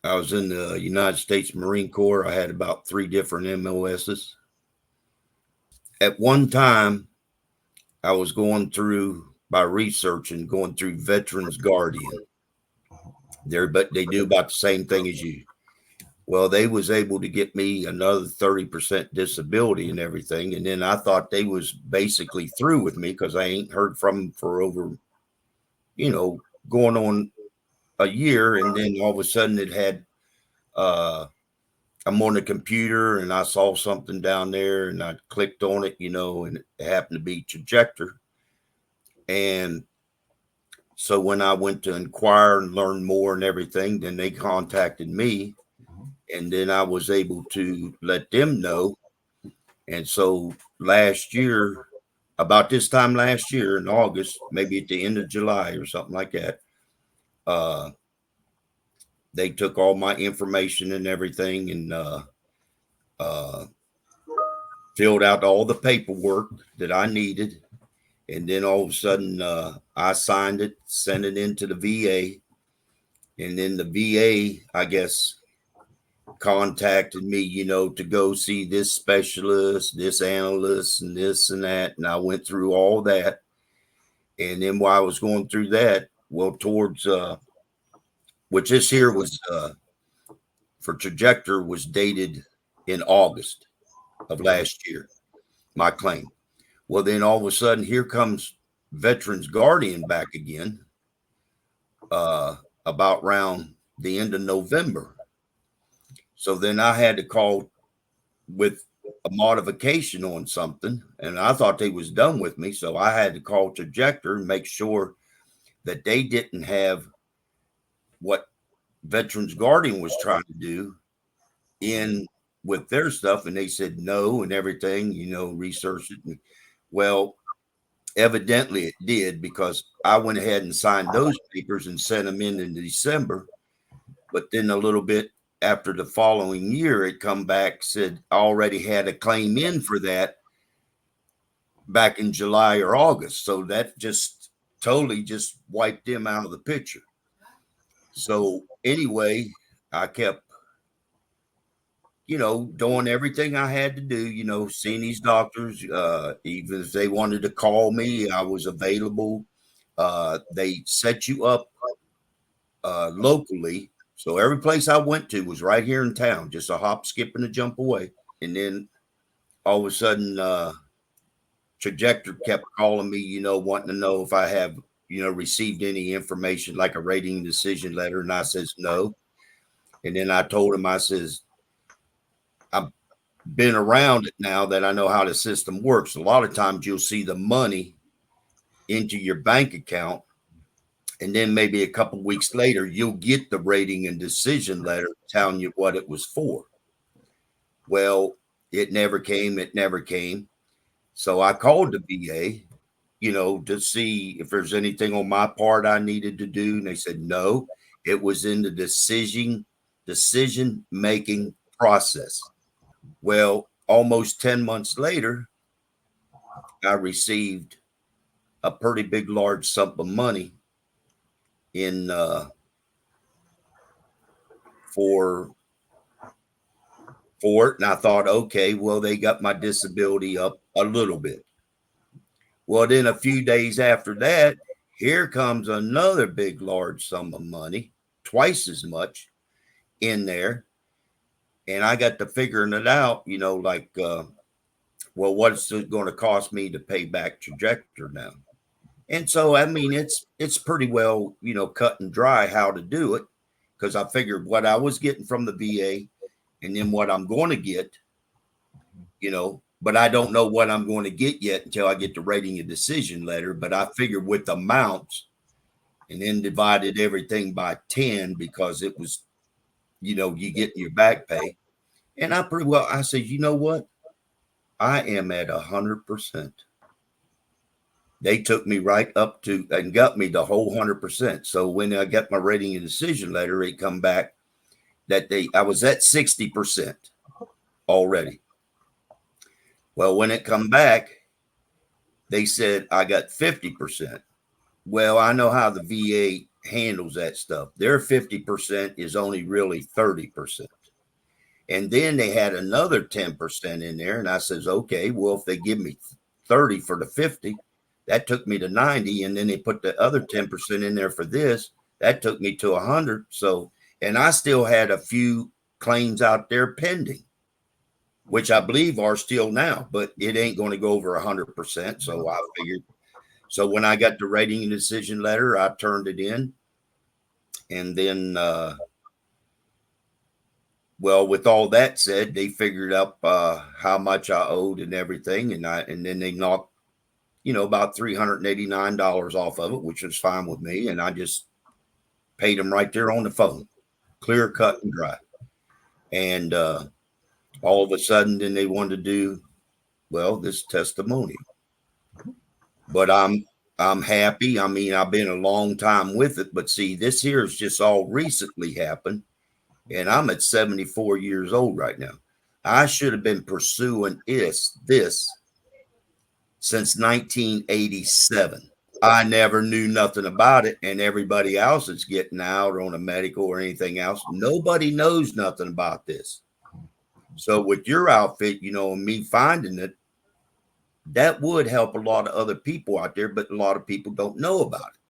I was in the United States Marine Corps. I had about 3 different MOSs. At one time, I was going through by research and going through Veterans Guardian. But they do about the same thing as you. Well, they was able to get me another 30% disability and everything. And then I thought they was basically through with me because I ain't heard from them for over, going on a year. And then all of a sudden it had, I'm on the computer and I saw something down there and I clicked on it, and it happened to be Trajector. And so when I went to inquire and learn more and everything, then they contacted me. And then I was able to let them know. And so last year, about this time last year in August, maybe at the end of July or something like that, uh, they took all my information and everything and uh, filled out all the paperwork that I needed. And then all of a sudden, I signed it, sent it into the VA. And then the VA, I guess, contacted me, to go see this specialist, this analyst, and this and that. And I went through all that. And then while I was going through that, well, towards which this here was for Trajector was dated in August of last year, my claim. Well, then all of a sudden, here comes Veterans Guardian back again about around the end of November. So then I had to call with a modification on something, and I thought they was done with me. So I had to call Trajector and make sure that they didn't have what Veterans Guardian was trying to do in with their stuff. And they said no and everything, research it. Well, evidently it did because I went ahead and signed those papers and sent them in December. But then a little bit after the following year, it come back, said I already had a claim in for that back in July or August. So that just totally just wiped them out of the picture. So anyway, I kept, doing everything I had to do, seeing these doctors, even if they wanted to call me, I was available. They set you up locally. So every place I went to was right here in town, just a hop, skip, and a jump away. And then all of a sudden, Trajector kept calling me, wanting to know if I have, received any information like a rating decision letter. And I says, no. And then I told him, I says, I've been around it now that I know how the system works. A lot of times you'll see the money into your bank account. And then maybe a couple of weeks later, you'll get the rating and decision letter telling you what it was for. Well, it never came. It never came. So I called the VA, to see if there's anything on my part I needed to do. And they said, no, it was in the decision making process. Well, almost 10 months later, I received a pretty big, large sum of money in for it. And I thought, okay, well, they got my disability up a little bit. Well, then a few days after that, here comes another big, large sum of money, twice as much in there. And I got to figuring it out, like, well, what's it going to cost me to pay back Trajector now? And so, I mean, it's pretty well, cut and dry how to do it because I figured what I was getting from the VA and then what I'm going to get, but I don't know what I'm going to get yet until I get the rating and decision letter. But I figured with amounts and then divided everything by 10 because it was, you get your back pay. And I said, you know what? I am at 100%. They took me right up to and got me the whole 100%. So when I got my rating and decision letter, it come back that I was at 60% already. Well, when it come back, they said I got 50%. Well, I know how the VA handles that stuff. Their 50% is only really 30%. And then they had another 10% in there. And I says, okay, well, if they give me 30 for the 50, that took me to 90. And then they put the other 10% in there for this. That took me to 100. So, and I still had a few claims out there pending, which I believe are still now, but it ain't going to go over 100%. So I figured, so when I got the rating and decision letter, I turned it in. And then, well, with all that said, they figured up how much I owed and everything, and then they knocked, about $389 off of it, which was fine with me, and I just paid them right there on the phone, clear, cut, and dry. And all of a sudden, then they wanted to do, well, this testimonial. But I'm happy. I mean, I've been a long time with it, but see, this here has just all recently happened. And I'm at 74 years old right now. I should have been pursuing this since 1987. I never knew nothing about it, and everybody else is getting out on a medical or anything else. Nobody knows nothing about this. So with your outfit, and me finding it, that would help a lot of other people out there, but a lot of people don't know about it.